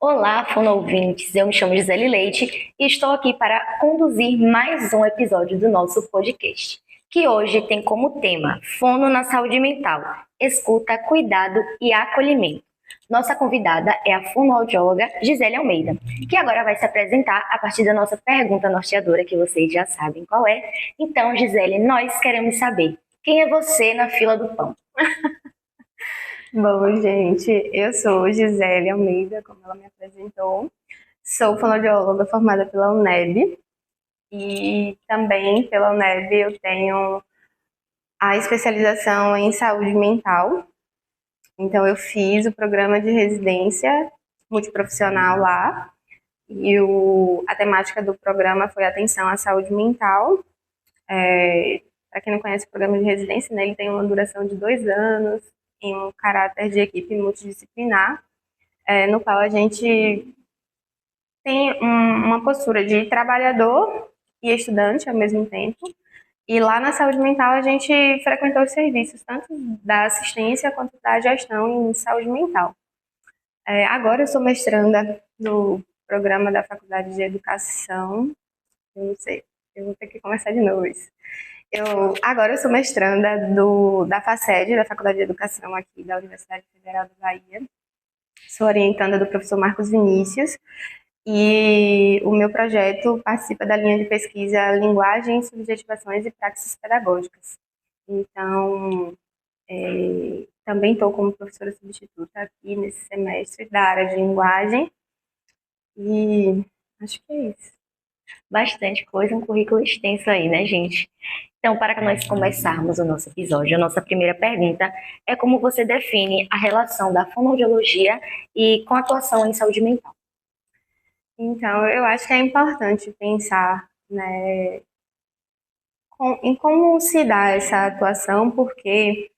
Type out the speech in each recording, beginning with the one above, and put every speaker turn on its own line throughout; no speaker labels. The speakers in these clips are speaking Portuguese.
Olá, fonoouvintes! Eu me chamo Gisele Leite e estou aqui para conduzir mais um episódio do nosso podcast, que hoje tem como tema Fono na Saúde Mental, Escuta, Cuidado e Acolhimento. Nossa convidada é a fonoaudióloga Gisele Almeida, que agora vai se apresentar a partir da nossa pergunta norteadora, que vocês já sabem qual é. Então, Gisele, nós queremos saber, quem é você na fila do pão?
Bom, gente, eu sou Gisele Almeida, como ela me apresentou. Sou fonoaudióloga formada pela UNEB e também pela UNEB eu tenho a especialização em saúde mental. Então eu fiz o programa de residência multiprofissional lá e a temática do programa foi atenção à saúde mental. Para quem não conhece o programa de residência, né, ele tem uma duração de 2 anos em um caráter de equipe multidisciplinar, no qual a gente tem uma postura de trabalhador e estudante ao mesmo tempo. E lá na saúde mental a gente frequentou os serviços, tanto da assistência quanto da gestão em saúde mental. Agora eu sou mestranda do programa da Faculdade de Educação. Eu não sei, eu vou ter que começar de novo isso. Agora eu sou mestranda da FACED, da Faculdade de Educação aqui da Universidade Federal da Bahia. Sou orientanda do professor Marcos Vinícius. E o meu projeto participa da linha de pesquisa Linguagem, Subjetivações e Práticas Pedagógicas. Então, também estou como professora substituta aqui nesse semestre da área de linguagem. E acho que é isso.
Bastante coisa, um currículo extenso aí, né, gente? Então, para nós começarmos o nosso episódio, a nossa primeira pergunta é como você define a relação da fonoaudiologia e com a atuação em saúde mental.
Então, eu acho que é importante pensar, né, em como se dá essa atuação, porque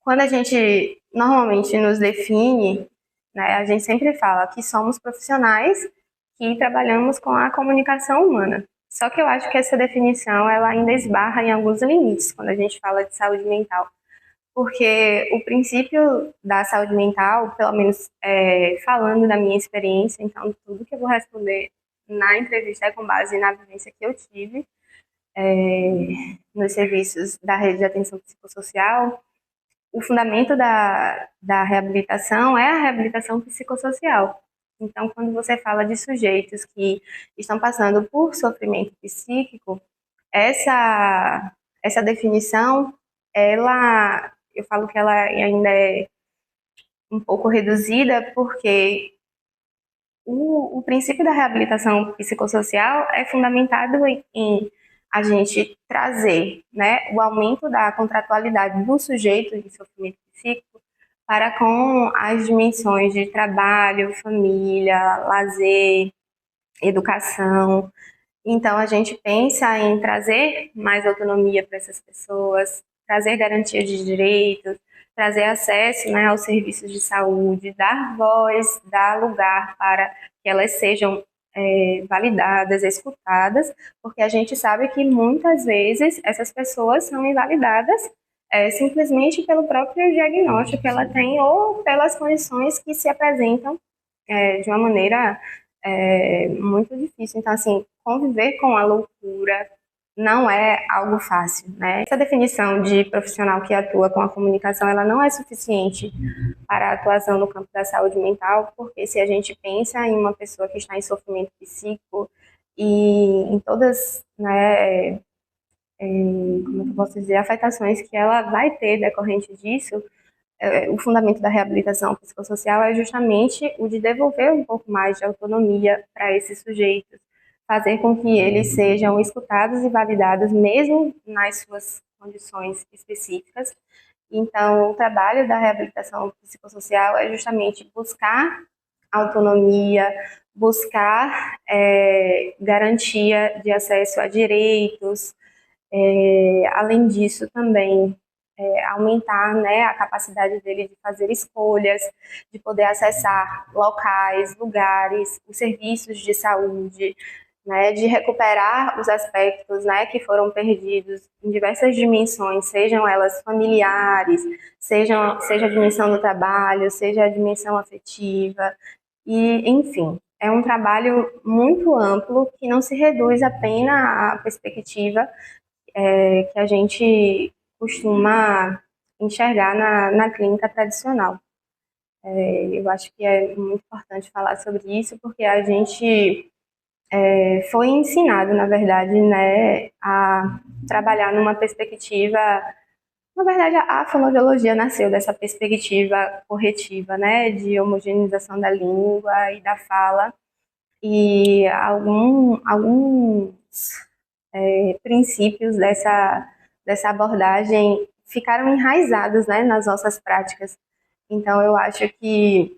quando a gente normalmente nos define, né, a gente sempre fala que somos profissionais que trabalhamos com a comunicação humana. Só que eu acho que essa definição ela ainda esbarra em alguns limites quando a gente fala de saúde mental, porque o princípio da saúde mental, pelo menos falando da minha experiência, então tudo que eu vou responder na entrevista é com base na vivência que eu tive nos serviços da rede de atenção psicossocial. O fundamento da reabilitação é a reabilitação psicossocial. Então, quando você fala de sujeitos que estão passando por sofrimento psíquico, essa definição, eu falo que ela ainda é um pouco reduzida, porque o princípio da reabilitação psicossocial é fundamentado em a gente trazer, né, o aumento da contratualidade do sujeito em sofrimento psíquico para com as dimensões de trabalho, família, lazer, educação. Então, a gente pensa em trazer mais autonomia para essas pessoas, trazer garantia de direitos, trazer acesso, né, aos serviços de saúde, dar voz, dar lugar para que elas sejam validadas, escutadas, porque a gente sabe que muitas vezes essas pessoas são invalidadas simplesmente pelo próprio diagnóstico que ela tem ou pelas condições que se apresentam de uma maneira muito difícil. Então, assim, conviver com a loucura não é algo fácil, né? Essa definição de profissional que atua com a comunicação, ela não é suficiente para a atuação no campo da saúde mental, porque se a gente pensa em uma pessoa que está em sofrimento psíquico e em todas, né, como é que eu posso dizer, afetações que ela vai ter decorrente disso, o fundamento da reabilitação psicossocial é justamente o de devolver um pouco mais de autonomia para esses sujeitos, fazer com que eles sejam escutados e validados mesmo nas suas condições específicas. Então, o trabalho da reabilitação psicossocial é justamente buscar autonomia, buscar garantia de acesso a direitos, além disso também aumentar, né, a capacidade dele de fazer escolhas, de poder acessar locais, lugares, os serviços de saúde, né, de recuperar os aspectos, né, que foram perdidos em diversas dimensões, sejam elas familiares, seja a dimensão do trabalho, seja a dimensão afetiva. E, enfim, é um trabalho muito amplo que não se reduz apenas à perspectiva que a gente costuma enxergar na clínica tradicional. Eu acho que é muito importante falar sobre isso, porque a gente foi ensinado, na verdade, né, a trabalhar numa perspectiva. Na verdade, a fonoaudiologia nasceu dessa perspectiva corretiva, né, de homogeneização da língua e da fala, e alguns princípios dessa abordagem ficaram enraizados, né, nas nossas práticas. Então, eu acho que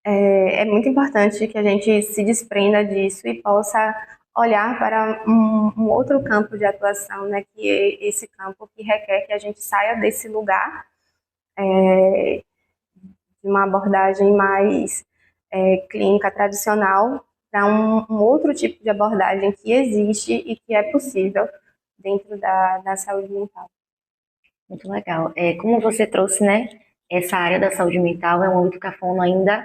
é muito importante que a gente se desprenda disso e possa olhar para um outro campo de atuação, né, que é esse campo que requer que a gente saia desse lugar de uma abordagem mais clínica tradicional para um outro tipo de abordagem que existe e que é possível dentro da saúde mental.
Muito legal. Como você trouxe, né, essa área da saúde mental é um âmbito que a fono ainda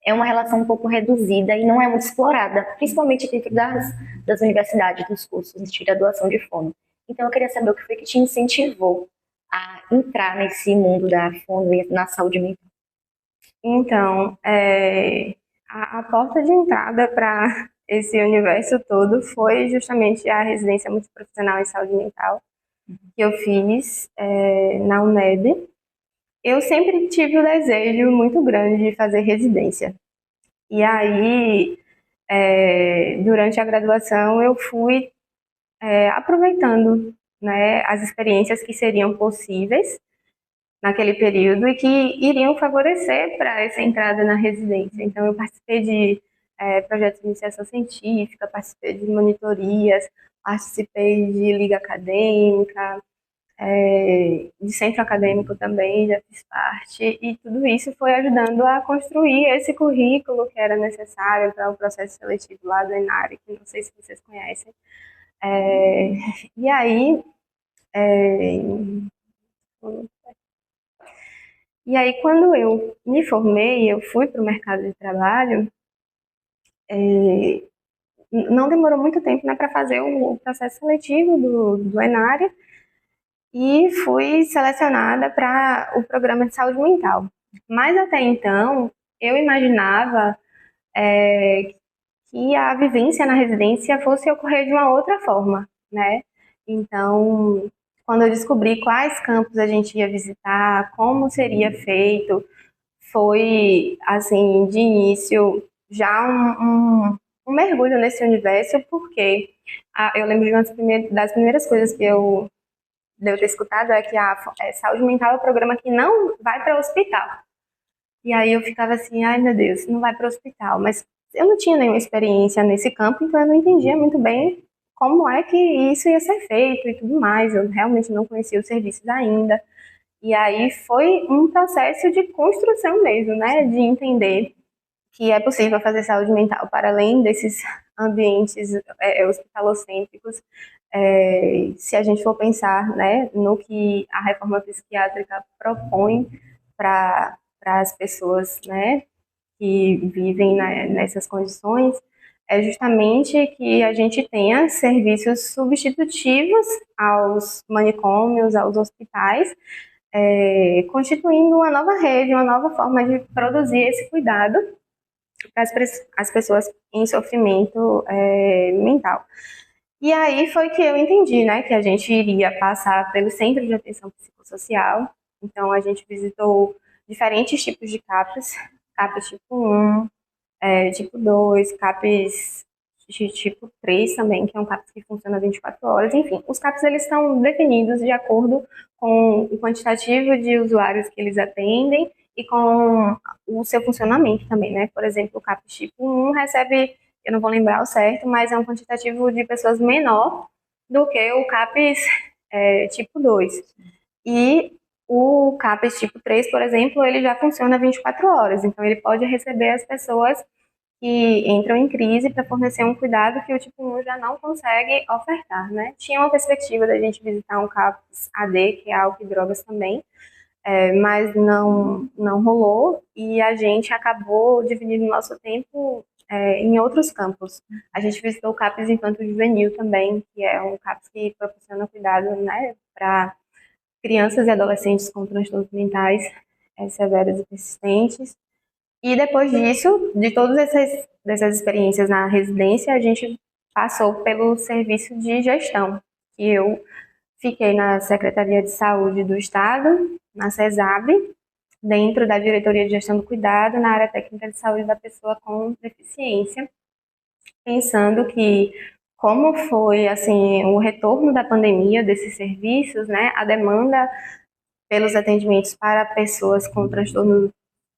é uma relação um pouco reduzida e não é muito explorada, principalmente dentro das universidades, dos cursos de graduação de fono. Então, eu queria saber o que foi que te incentivou a entrar nesse mundo da fono e na saúde mental.
Então, a porta de entrada para esse universo todo foi justamente a residência multiprofissional em saúde mental que eu fiz na UNEB. Eu sempre tive o desejo muito grande de fazer residência. E aí, durante a graduação, eu fui aproveitando, né, as experiências que seriam possíveis naquele período e que iriam favorecer para essa entrada na residência. Então, eu participei de projetos de iniciação científica, participei de monitorias, participei de liga acadêmica, de centro acadêmico também, já fiz parte, e tudo isso foi ajudando a construir esse currículo que era necessário para o processo seletivo lá do Enare, que não sei se vocês conhecem. E aí, é, quando eu me formei, eu fui para o mercado de trabalho, não demorou muito tempo, né, para fazer o processo seletivo do Enare, e fui selecionada para o programa de saúde mental. Mas até então, eu imaginava que a vivência na residência fosse ocorrer de uma outra forma, né? Então, quando eu descobri quais campos a gente ia visitar, como seria feito, foi, assim, de início, já um mergulho nesse universo, porque eu lembro de das primeiras coisas que de eu ter escutado é que a saúde mental é um programa que não vai para o hospital. E aí eu ficava assim, ai meu Deus, não vai para o hospital. Mas eu não tinha nenhuma experiência nesse campo, então eu não entendia muito bem como é que isso ia ser feito e tudo mais. Eu realmente não conhecia os serviços ainda. E aí foi um processo de construção mesmo, né? De entender que é possível fazer saúde mental para além desses ambientes hospitalocêntricos. Se a gente for pensar, né, no que a reforma psiquiátrica propõe para as pessoas, né, que vivem nessas condições, é justamente que a gente tenha serviços substitutivos aos manicômios, aos hospitais, constituindo uma nova rede, uma nova forma de produzir esse cuidado para as pessoas em sofrimento mental. E aí foi que eu entendi, né, que a gente iria passar pelo Centro de Atenção Psicossocial. Então, a gente visitou diferentes tipos de CAPs, CAPs tipo 1, tipo 2, CAPs de tipo 3 também, que é um CAPs que funciona 24 horas. Enfim, os CAPs eles estão definidos de acordo com o quantitativo de usuários que eles atendem e com o seu funcionamento também, né? Por exemplo, o CAPs tipo 1 recebe, eu não vou lembrar o certo, mas é um quantitativo de pessoas menor do que o CAPs tipo 2. E o CAPES tipo 3, por exemplo, ele já funciona 24 horas, então ele pode receber as pessoas que entram em crise para fornecer um cuidado que o tipo 1 já não consegue ofertar, né? Tinha uma perspectiva da gente visitar um CAPES AD, que é álcool e drogas também, mas não rolou e a gente acabou dividindo o nosso tempo em outros campos. A gente visitou o CAPS Infanto Juvenil também, que é um CAPS que proporciona cuidado, né, para crianças e adolescentes com transtornos mentais severos e persistentes. E depois disso, de todas dessas experiências na residência, a gente passou pelo serviço de gestão, que eu fiquei na Secretaria de Saúde do Estado, na CESAB, dentro da Diretoria de Gestão do Cuidado, na área técnica de saúde da pessoa com deficiência, pensando que como foi assim o retorno da pandemia desses serviços, né, a demanda pelos atendimentos para pessoas com transtorno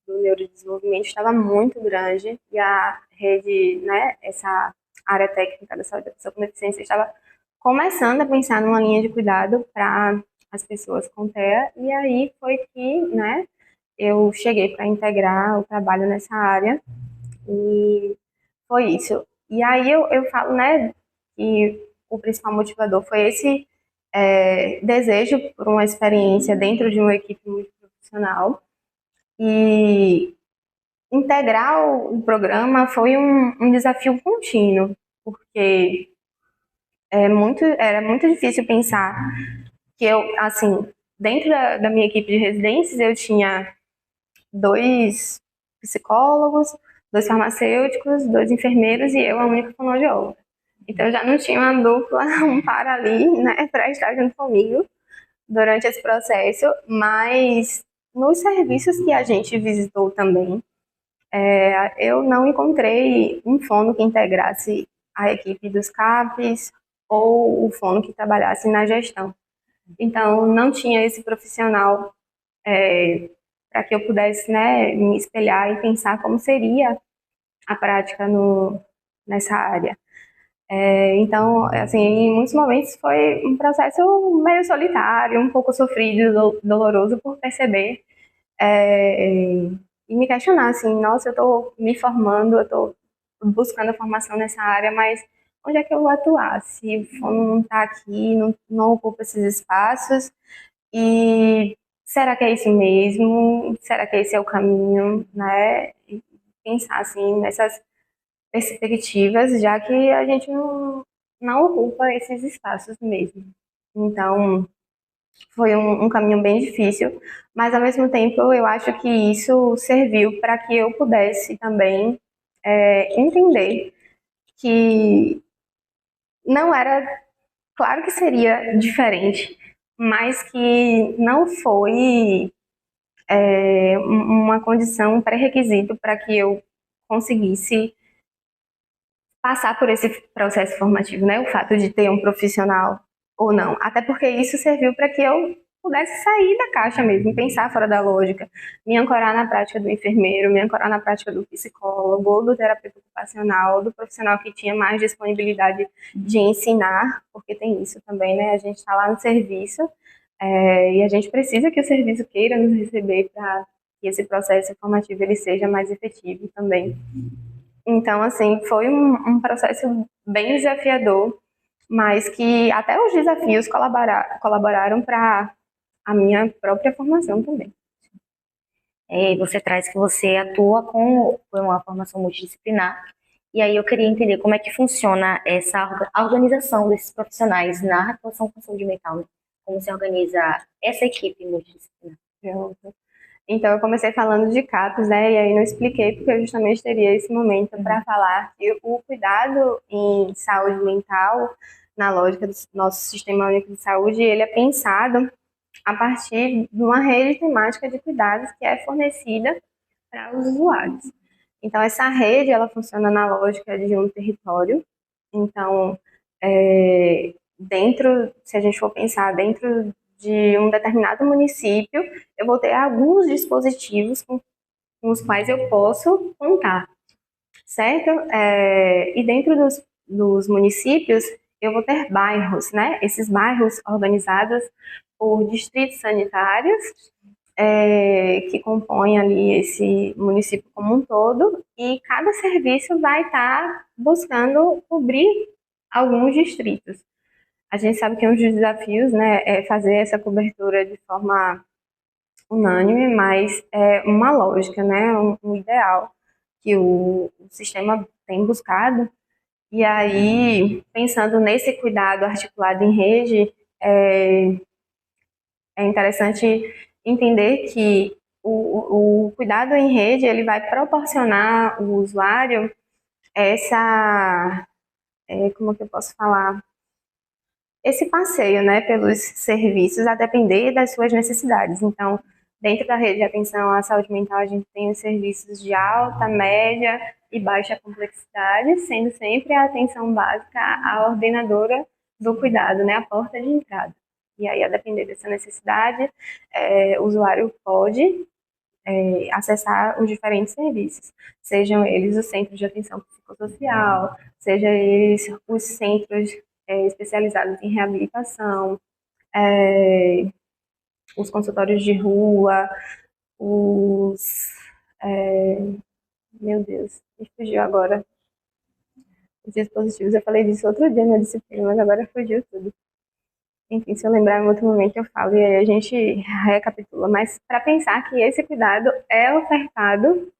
do neurodesenvolvimento estava muito grande e a rede, né, essa área técnica da saúde da pessoa com deficiência estava começando a pensar numa linha de cuidado para as pessoas com TEA e aí foi que, né, eu cheguei para integrar o trabalho nessa área e foi isso. E aí eu falo, né, que o principal motivador foi esse desejo por uma experiência dentro de uma equipe multiprofissional e integrar o programa foi um desafio contínuo, porque era muito difícil pensar que eu, assim, dentro da minha equipe de residências, eu tinha 2 psicólogos, 2 farmacêuticos, 2 enfermeiros e eu, a única fonoaudióloga. Então, eu já não tinha uma dupla, um par ali, né, para estar junto comigo durante esse processo, mas nos serviços que a gente visitou também, eu não encontrei um fono que integrasse a equipe dos CAPs ou o fono que trabalhasse na gestão. Então, não tinha esse profissional para que eu pudesse, né, me espelhar e pensar como seria a prática nessa área. Então, assim, em muitos momentos foi um processo meio solitário, um pouco sofrido, doloroso por perceber e me questionar, assim, nossa, eu estou me formando, eu estou buscando a formação nessa área, mas onde é que eu vou atuar? Se o fono não está aqui, não ocupa esses espaços, e será que é isso mesmo? Será que esse é o caminho, né? E pensar, assim, nessas perspectivas, já que a gente não ocupa esses espaços mesmo. Então, foi um caminho bem difícil, mas ao mesmo tempo eu acho que isso serviu para que eu pudesse também entender que não era, claro que seria diferente, mas que não foi uma condição, um pré-requisito para que eu conseguisse passar por esse processo formativo, né? O fato de ter um profissional ou não. Até porque isso serviu para que eu pudesse sair da caixa mesmo, pensar fora da lógica, me ancorar na prática do enfermeiro, me ancorar na prática do psicólogo, ou do terapeuta ocupacional, ou do profissional que tinha mais disponibilidade de ensinar, porque tem isso também, né? A gente está lá no serviço e a gente precisa que o serviço queira nos receber para que esse processo formativo ele seja mais efetivo também. Então, assim, foi um processo bem desafiador, mas que até os desafios colaboraram para a minha própria formação também.
Você traz que você atua com uma formação multidisciplinar, e aí eu queria entender como é que funciona a organização desses profissionais na atuação com saúde mental, né? Como se organiza essa equipe multidisciplinar.
Então, eu comecei falando de CAPs, né, e aí não expliquei porque eu justamente teria esse momento para falar que o cuidado em saúde mental, na lógica do nosso Sistema Único de Saúde, ele é pensado a partir de uma rede temática de cuidados que é fornecida para os usuários. Então, essa rede, ela funciona na lógica de um território. Então, se a gente for pensar dentro de um determinado município, eu vou ter alguns dispositivos com os quais eu posso contar, certo? E dentro dos municípios, eu vou ter bairros, né? Esses bairros organizados por distritos sanitários, que compõem ali esse município como um todo, e cada serviço vai estar buscando cobrir alguns distritos. A gente sabe que um dos desafios, né, é fazer essa cobertura de forma unânime, mas é uma lógica, né? Um ideal que o sistema tem buscado. E aí, pensando nesse cuidado articulado em rede, é, é interessante entender que o cuidado em rede ele vai proporcionar ao usuário essa, como que eu posso falar, esse passeio, né, pelos serviços a depender das suas necessidades. Então, dentro da rede de atenção à saúde mental, a gente tem os serviços de alta, média e baixa complexidade, sendo sempre a atenção básica a ordenadora do cuidado, né, a porta de entrada. E aí, a depender dessa necessidade, o usuário pode acessar os diferentes serviços, sejam eles os centros de atenção psicossocial, sejam eles os centros especializados em reabilitação, é, os consultórios de rua, os. é, meu Deus, me fugiu agora. Os dispositivos, eu falei disso outro dia na disciplina, mas agora fugiu tudo. Enfim, se eu lembrar em outro momento eu falo e aí a gente recapitula. Mas para pensar que esse cuidado é ofertado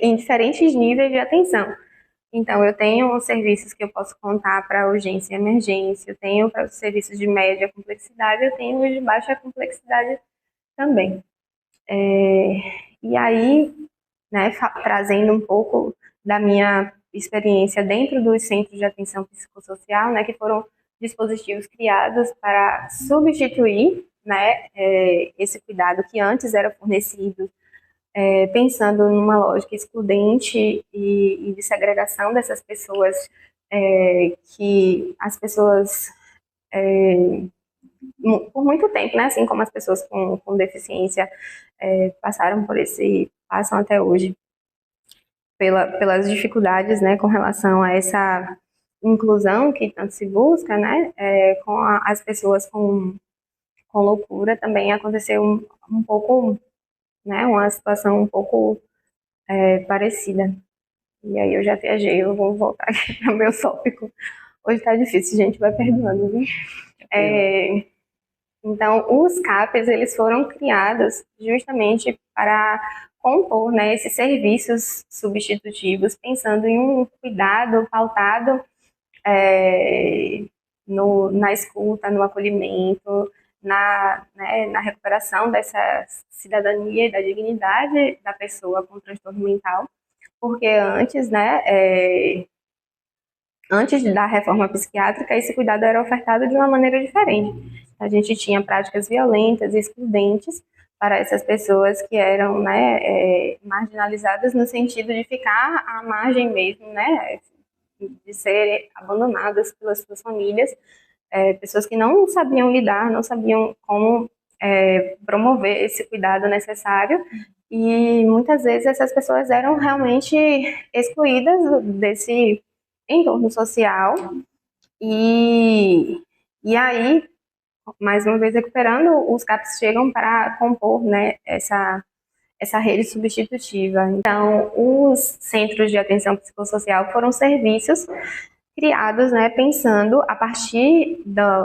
em diferentes níveis de atenção. Então, eu tenho serviços que eu posso contar para urgência e emergência, eu tenho para os serviços de média complexidade, eu tenho os de baixa complexidade também. E aí, né, trazendo um pouco da minha experiência dentro dos centros de atenção psicossocial, né, que foram dispositivos criados para substituir, né, esse cuidado que antes era fornecido pensando numa lógica excludente e de segregação dessas pessoas, que as pessoas, por muito tempo, né, assim como as pessoas com deficiência passaram por passam até hoje, pelas dificuldades, né, com relação a essa inclusão que tanto se busca, né, com as pessoas com loucura também aconteceu um pouco, né, uma situação um pouco parecida. E aí eu já viajei, eu vou voltar aqui para o meu tópico. Hoje tá difícil, gente, vai perdoando, viu? Então, os CAPs, eles foram criados justamente para compor, né, esses serviços substitutivos, pensando em um cuidado pautado na escuta, no acolhimento, na recuperação dessa cidadania e da dignidade da pessoa com transtorno mental, porque antes, né, antes da reforma psiquiátrica, esse cuidado era ofertado de uma maneira diferente. A gente tinha práticas violentas e excludentes para essas pessoas que eram, né, marginalizadas no sentido de ficar à margem mesmo, né, de serem abandonadas pelas suas famílias, pessoas que não sabiam lidar, não sabiam como promover esse cuidado necessário, e muitas vezes essas pessoas eram realmente excluídas desse entorno social, e aí, mais uma vez recuperando, os CAPs chegam para compor, né, essa rede substitutiva. Então, os centros de atenção psicossocial foram serviços criados, né, pensando a partir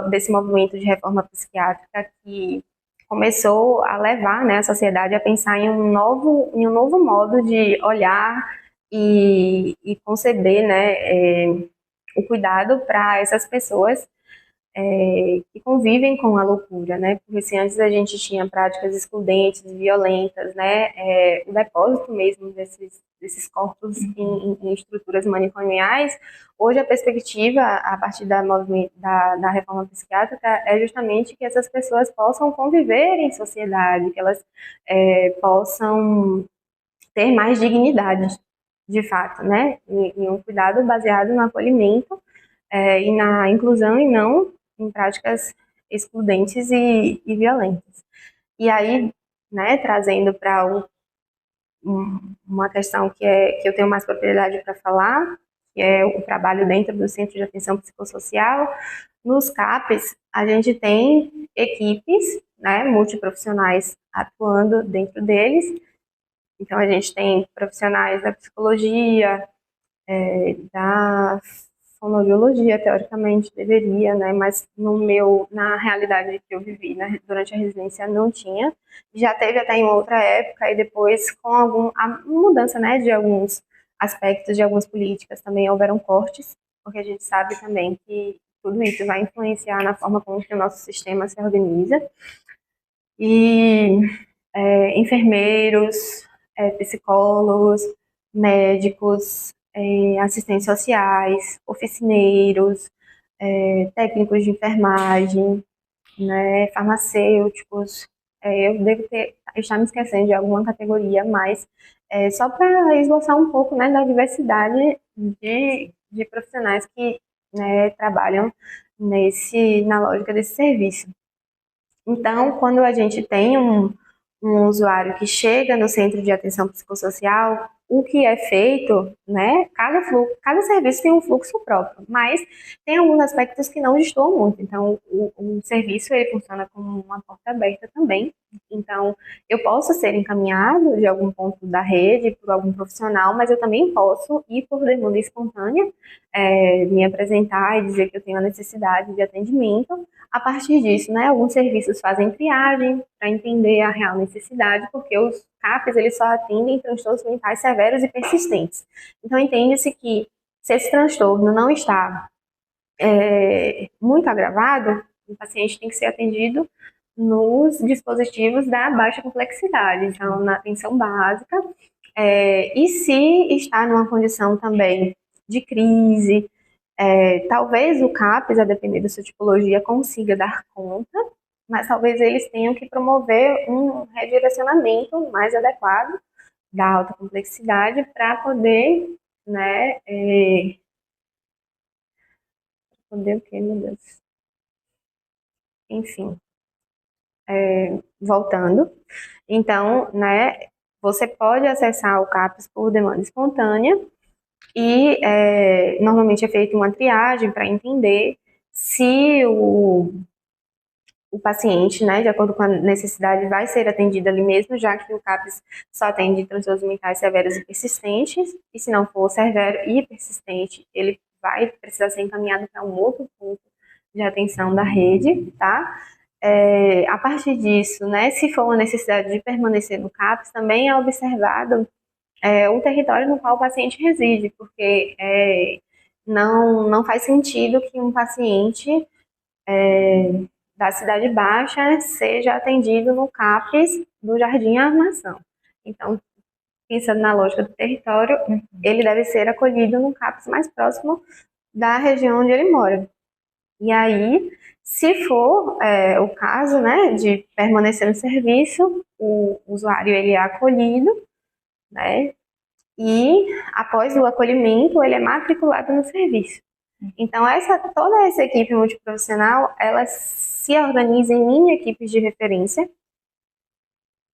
desse movimento de reforma psiquiátrica que começou a levar, né, a sociedade a pensar em um novo modo de olhar e conceber, né, o cuidado para essas pessoas que convivem com a loucura, né? Porque se antes a gente tinha práticas excludentes, violentas, né? O depósito mesmo desses corpos em estruturas manicomiais, hoje a perspectiva, a partir da reforma psiquiátrica, é justamente que essas pessoas possam conviver em sociedade, que elas possam ter mais dignidade, de fato, né? Em um cuidado baseado no acolhimento e na inclusão e não em práticas excludentes e violentas. E aí, né, trazendo para uma questão que eu tenho mais propriedade para falar, que é o trabalho dentro do Centro de Atenção Psicossocial, nos CAPs a gente tem equipes, né, multiprofissionais atuando dentro deles. Então a gente tem profissionais da psicologia, da fonoaudiologia, teoricamente deveria, né? Mas na realidade que eu vivi, né, durante a residência não tinha. Já teve até em outra época e depois com a mudança, né, de alguns aspectos de algumas políticas também houveram cortes, porque a gente sabe também que tudo isso vai influenciar na forma como que o nosso sistema se organiza. E enfermeiros, psicólogos, médicos, assistentes sociais, oficineiros, técnicos de enfermagem, né, farmacêuticos. Eu devo estar me esquecendo de alguma categoria, mas só para esboçar um pouco, né, da diversidade de profissionais que, né, trabalham na lógica desse serviço. Então, quando a gente tem um usuário que chega no centro de atenção psicossocial, o que é feito, né? Cada serviço tem um fluxo próprio, mas tem alguns aspectos que não destoam muito. Então, o serviço ele funciona como uma porta aberta também. Então, eu posso ser encaminhado de algum ponto da rede por algum profissional, mas eu também posso ir por demanda espontânea, me apresentar e dizer que eu tenho a necessidade de atendimento. A partir disso, né, alguns serviços fazem triagem para entender a real necessidade, porque os CAPs eles só atendem transtornos mentais severos e persistentes. Então, entende-se que se esse transtorno não está muito agravado, o paciente tem que ser atendido nos dispositivos da baixa complexidade, então na atenção básica. E se está numa condição também de crise, talvez o CAPS, a depender da sua tipologia, consiga dar conta, mas talvez eles tenham que promover um redirecionamento mais adequado da alta complexidade para poder, né, poder o quê, meu Deus? Enfim, voltando. Então, né, você pode acessar o CAPS por demanda espontânea e normalmente é feita uma triagem para entender se o paciente, né, de acordo com a necessidade, vai ser atendido ali mesmo, já que o CAPS só atende transtornos mentais severos e persistentes, e se não for severo e persistente, ele vai precisar ser encaminhado para um outro ponto de atenção da rede, tá? A partir disso, né, se for uma necessidade de permanecer no CAPS, também é observado o território no qual o paciente reside, porque não faz sentido que um paciente da Cidade Baixa seja atendido no CAPS do Jardim Armação. Então, pensando na lógica do território, ele deve ser acolhido no CAPS mais próximo da região onde ele mora. E aí, se for o caso, né, de permanecer no serviço, o usuário ele é acolhido, né, e após o acolhimento ele é matriculado no serviço. Então, toda essa equipe multiprofissional, ela se organiza em mini equipes de referência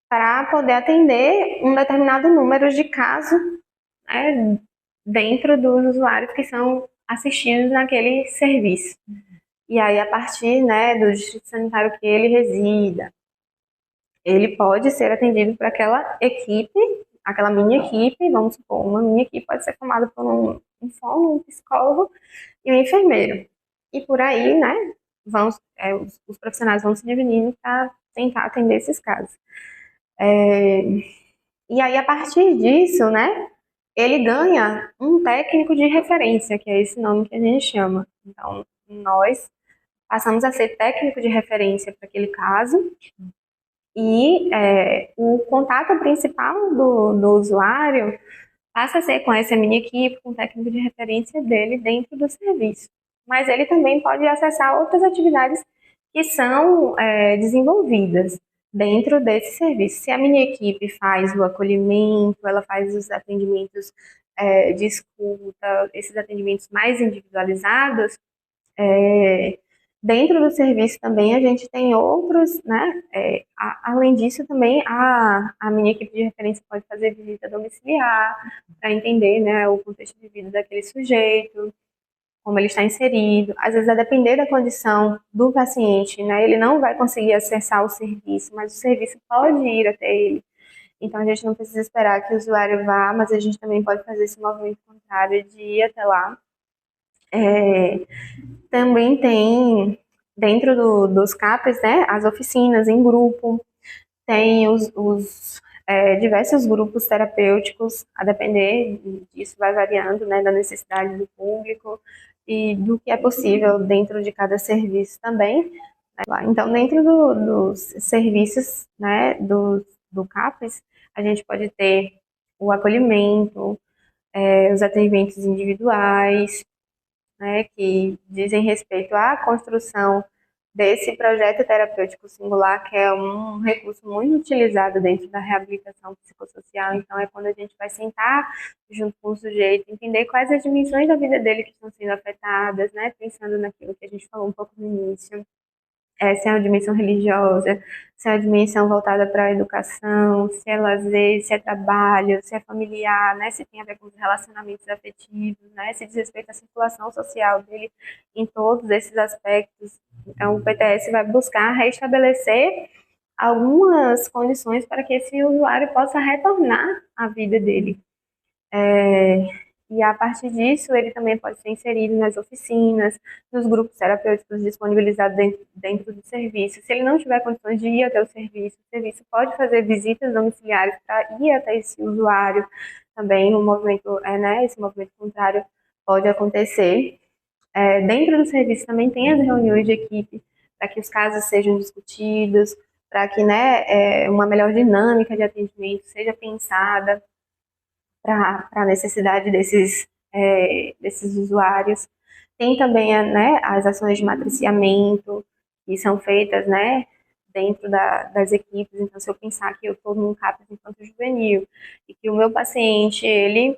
para poder atender um determinado número de casos, né, dentro dos usuários que são assistidos naquele serviço. E aí, a partir, né, do distrito sanitário que ele resida, ele pode ser atendido por aquela equipe, aquela mini equipe, vamos supor, uma mini equipe pode ser formada por um fono, um psicólogo e um enfermeiro. E por aí, né, os profissionais vão se dividindo para tentar atender esses casos. E aí, a partir disso, né, ele ganha um técnico de referência, que é esse nome que a gente chama. Então, nós passamos a ser técnico de referência para aquele caso, e o contato principal do usuário passa a ser com essa mini equipe, com o técnico de referência dele dentro do serviço. Mas ele também pode acessar outras atividades que são desenvolvidas dentro desse serviço. Se a mini equipe faz o acolhimento, ela faz os atendimentos de escuta, esses atendimentos mais individualizados, dentro do serviço também a gente tem outros, né? Além disso, também a minha equipe de referência pode fazer visita domiciliar para entender, né, o contexto de vida daquele sujeito, como ele está inserido. Às vezes, a depender da condição do paciente, né, ele não vai conseguir acessar o serviço, mas o serviço pode ir até ele. Então, a gente não precisa esperar que o usuário vá, mas a gente também pode fazer esse movimento contrário de ir até lá É, também tem, dentro dos CAPs, né, as oficinas em grupo, tem diversos grupos terapêuticos, a depender disso vai variando, né, da necessidade do público e do que é possível dentro de cada serviço também. Então, dentro dos serviços, né, do CAPES, a gente pode ter o acolhimento, os atendimentos individuais, né, que dizem respeito à construção desse projeto terapêutico singular, que é um recurso muito utilizado dentro da reabilitação psicossocial. Então, é quando a gente vai sentar junto com o sujeito, entender quais as dimensões da vida dele que estão sendo afetadas, né, pensando naquilo que a gente falou um pouco no início. Se é uma dimensão religiosa, se é uma dimensão voltada para a educação, se é lazer, se é trabalho, se é familiar, né? Se tem a ver com os relacionamentos afetivos, né? Se diz respeito à circulação social dele em todos esses aspectos. Então, o PTS vai buscar restabelecer algumas condições para que esse usuário possa retornar à vida dele. E a partir disso, ele também pode ser inserido nas oficinas, nos grupos terapêuticos disponibilizados dentro do serviço. Se ele não tiver condições de ir até o serviço pode fazer visitas domiciliares para ir até esse usuário também. No movimento, né, esse movimento contrário pode acontecer. Dentro do serviço também tem as reuniões de equipe para que os casos sejam discutidos, para que, né, uma melhor dinâmica de atendimento seja pensada para a necessidade desses usuários. Tem também, né, as ações de matriciamento, que são feitas, né, dentro das equipes. Então, se eu pensar que eu estou num CAPS infanto-juvenil e que o meu paciente, ele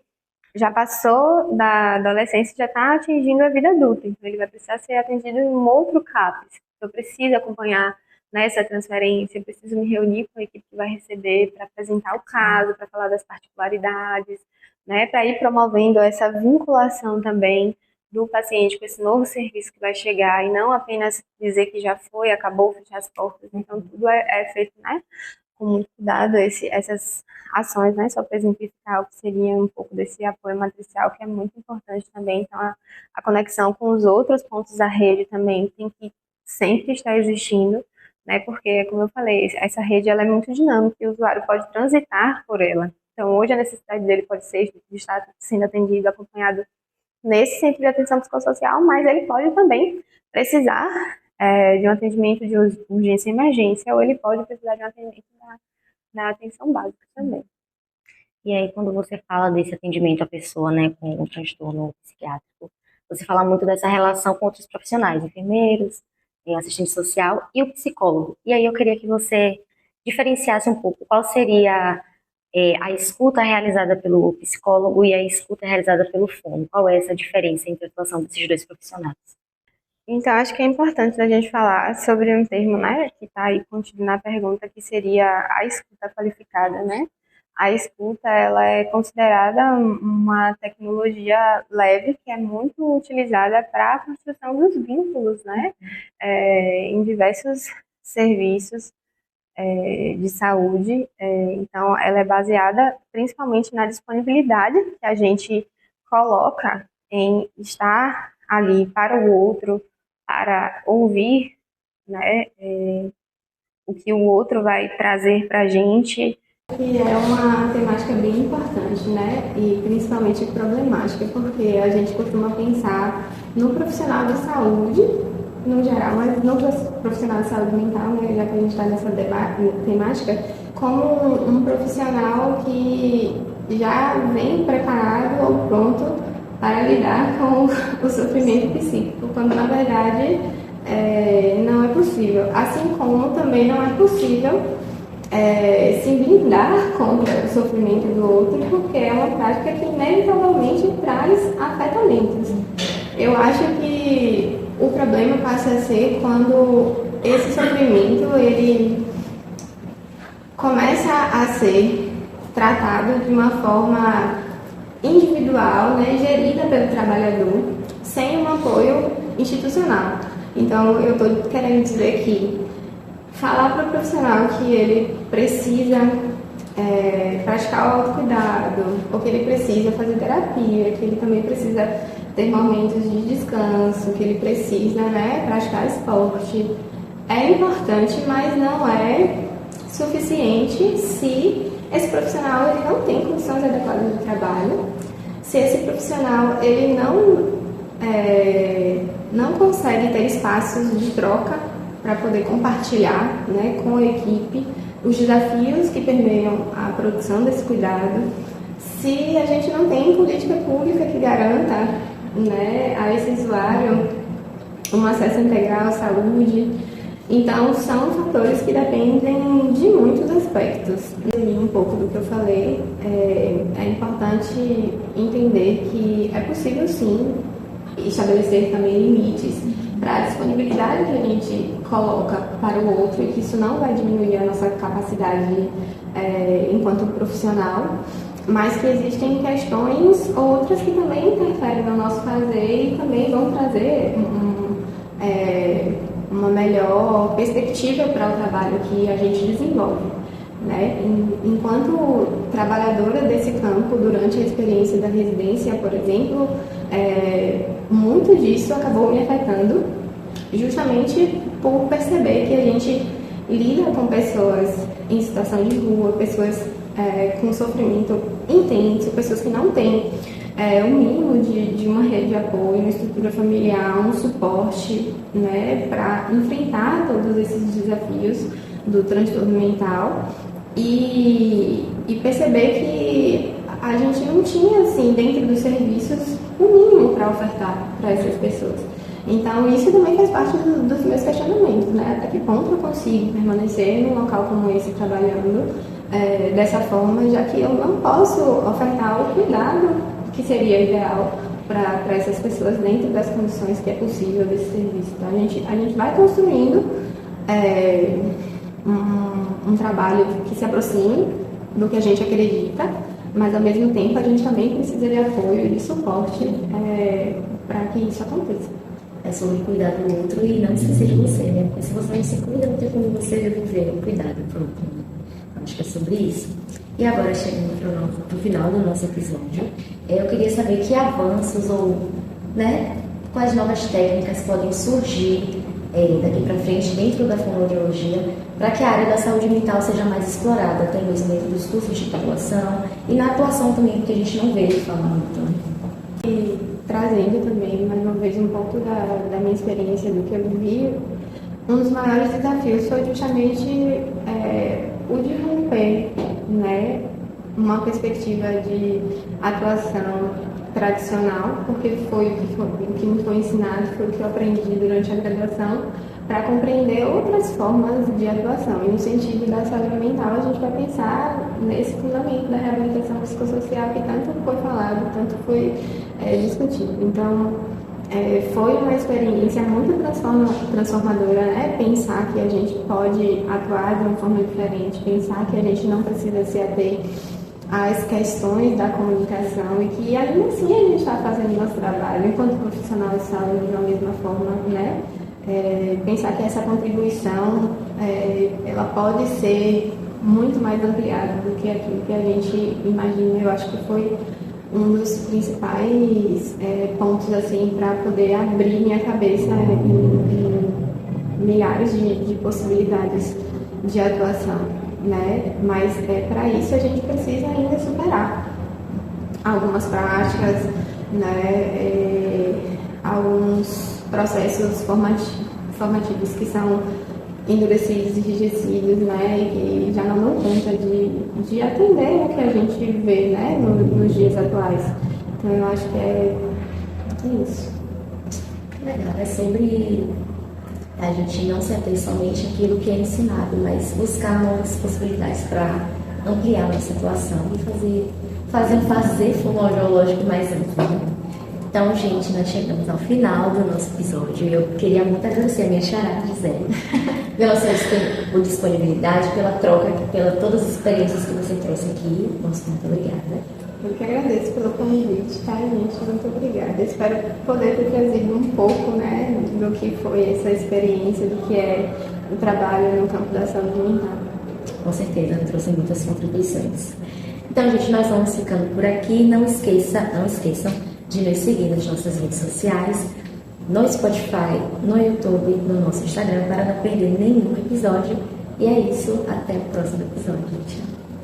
já passou da adolescência e já está atingindo a vida adulta, então ele vai precisar ser atendido em um outro CAPS. Eu preciso acompanhar nessa transferência, eu preciso me reunir com a equipe que vai receber para apresentar o caso, para falar das particularidades, né, para ir promovendo essa vinculação também do paciente com esse novo serviço que vai chegar e não apenas dizer que já foi, acabou, fechar as portas. Então, tudo é feito, né, com muito cuidado, essas ações, né, só para exemplificar o que seria um pouco desse apoio matricial, que é muito importante também. Então, a conexão com os outros pontos da rede também tem que sempre estar existindo, né, porque, como eu falei, essa rede ela é muito dinâmica e o usuário pode transitar por ela. Então, hoje a necessidade dele pode ser de estar sendo atendido, acompanhado nesse centro de atenção psicossocial, mas ele pode também precisar de um atendimento de urgência e emergência, ou ele pode precisar de um atendimento na atenção básica também.
E aí, quando você fala desse atendimento à pessoa, né, com um transtorno psiquiátrico, você fala muito dessa relação com outros profissionais, enfermeiros, assistente social e o psicólogo. E aí eu queria que você diferenciasse um pouco qual seria a escuta realizada pelo psicólogo e a escuta realizada pelo fono. Qual é essa diferença entre a atuação desses dois profissionais?
Então, acho que é importante a gente falar sobre um termo, né, que está aí contido na pergunta, que seria a escuta qualificada, né? A escuta, ela é considerada uma tecnologia leve que é muito utilizada para a construção dos vínculos, né? Em diversos serviços de saúde. Então, ela é baseada principalmente na disponibilidade que a gente coloca em estar ali para o outro, para ouvir, né, o que o outro vai trazer para a gente. E é uma temática bem importante, né, e principalmente problemática, porque a gente costuma pensar no profissional de saúde, no geral, mas no profissional de saúde mental, né, já que a gente está nessa temática, como um profissional que já vem preparado ou pronto para lidar com o sofrimento psíquico, quando na verdade não é possível. Assim como também não é possível se blindar contra o sofrimento do outro, porque é uma prática que inevitavelmente traz afetamentos. Eu acho que o problema passa a ser quando esse sofrimento ele começa a ser tratado de uma forma individual, né, gerida pelo trabalhador, sem um apoio institucional. Então, eu estou querendo dizer que falar para o profissional que ele precisa praticar o autocuidado, ou que ele precisa fazer terapia, que ele também precisa ter momentos de descanso, que ele precisa, né, praticar esporte. É importante, mas não é suficiente se esse profissional ele não tem condições adequadas de trabalho, se esse profissional ele não consegue ter espaços de troca para poder compartilhar, né, com a equipe os desafios que permeiam a produção desse cuidado, se a gente não tem política pública que garanta, né, a esse usuário um acesso integral à saúde. Então, são fatores que dependem de muitos aspectos. Um pouco do que eu falei, é importante entender que é possível, sim, estabelecer também limites para a disponibilidade que a gente coloca para o outro e que isso não vai diminuir a nossa capacidade enquanto profissional, mas que existem questões outras que também interferem no nosso fazer e também vão trazer uma melhor perspectiva para o trabalho que a gente desenvolve, né? Enquanto trabalhadora desse campo, durante a experiência da residência, por exemplo, muito disso acabou me afetando, justamente por perceber que a gente lida com pessoas em situação de rua, pessoas com sofrimento intenso, pessoas que não têm o mínimo de uma rede de apoio, uma estrutura familiar, um suporte, né, para enfrentar todos esses desafios do transtorno mental e perceber que a gente não tinha, assim, dentro dos serviços, o mínimo para ofertar para essas pessoas. Então, isso também faz parte dos meus questionamentos, né? Até que ponto eu consigo permanecer num local como esse trabalhando dessa forma, já que eu não posso ofertar o cuidado que seria ideal para essas pessoas dentro das condições que é possível desse serviço. Então, a gente vai construindo um trabalho que se aproxime do que a gente acredita, mas ao mesmo tempo a gente também precisa de apoio e de suporte para que isso aconteça.
É sobre cuidar do outro e não esquecer de você, né? Porque se você não se cuida, não tem como você viver o cuidado pro outro. Acho que é sobre isso. E agora, chegando pro final do nosso episódio, eu queria saber que avanços ou, né, quais novas técnicas podem surgir daqui para frente dentro da fonoaudiologia para que a área da saúde mental seja mais explorada, até mesmo dentro dos cursos de atuação e na atuação também, porque a gente não vê ele falando muito, né?
E trazendo também, mais uma vez, um pouco da minha experiência, do que eu vivi, um dos maiores desafios foi justamente o de romper, né, uma perspectiva de atuação tradicional, porque foi o que me foi ensinado, foi o que eu aprendi durante a graduação, para compreender outras formas de atuação. E no sentido da saúde mental, a gente vai pensar nesse fundamento da reabilitação psicossocial que tanto foi falado, tanto foi discutido. Então, foi uma experiência muito transformadora, né? Pensar que a gente pode atuar de uma forma diferente, pensar que a gente não precisa se ater às questões da comunicação e que ainda assim a gente está fazendo nosso trabalho enquanto profissional de saúde da mesma forma, né? Pensar que essa contribuição ela pode ser muito mais ampliada do que aquilo que a gente imagina. Eu acho que foi um dos principais pontos assim para poder abrir minha cabeça em milhares de possibilidades de atuação, né? Mas para isso a gente precisa ainda superar algumas práticas, né? Alguns processos formativos que são endurecidos e enrijecidos, né, e que já não dão conta de atender o que a gente vê, né, nos dias atuais. Então eu acho que é isso.
Legal, é sobre a gente não se ater somente àquilo que é ensinado, mas buscar novas possibilidades para ampliar a nossa atuação e fazer um fazer fonoaudiológico mais amplo. Então, gente, nós chegamos ao final do nosso episódio e eu queria muito agradecer a minha xará, Gisele, pela sua disponibilidade, pela troca, pela todas as experiências que você trouxe aqui. Nossa, muito obrigada.
Eu que agradeço pelo convite, tá, gente? Muito obrigada. Espero poder ter trazido um pouco, né, do que foi essa experiência, do que é o trabalho no campo da saúde mental.
Com certeza, trouxe muitas contribuições. Então, gente, nós vamos ficando por aqui. Não esqueçam
de nos seguir nas nossas redes sociais, no Spotify, no YouTube, no nosso Instagram, para não perder nenhum episódio. E é isso, até o próximo episódio. Tchau!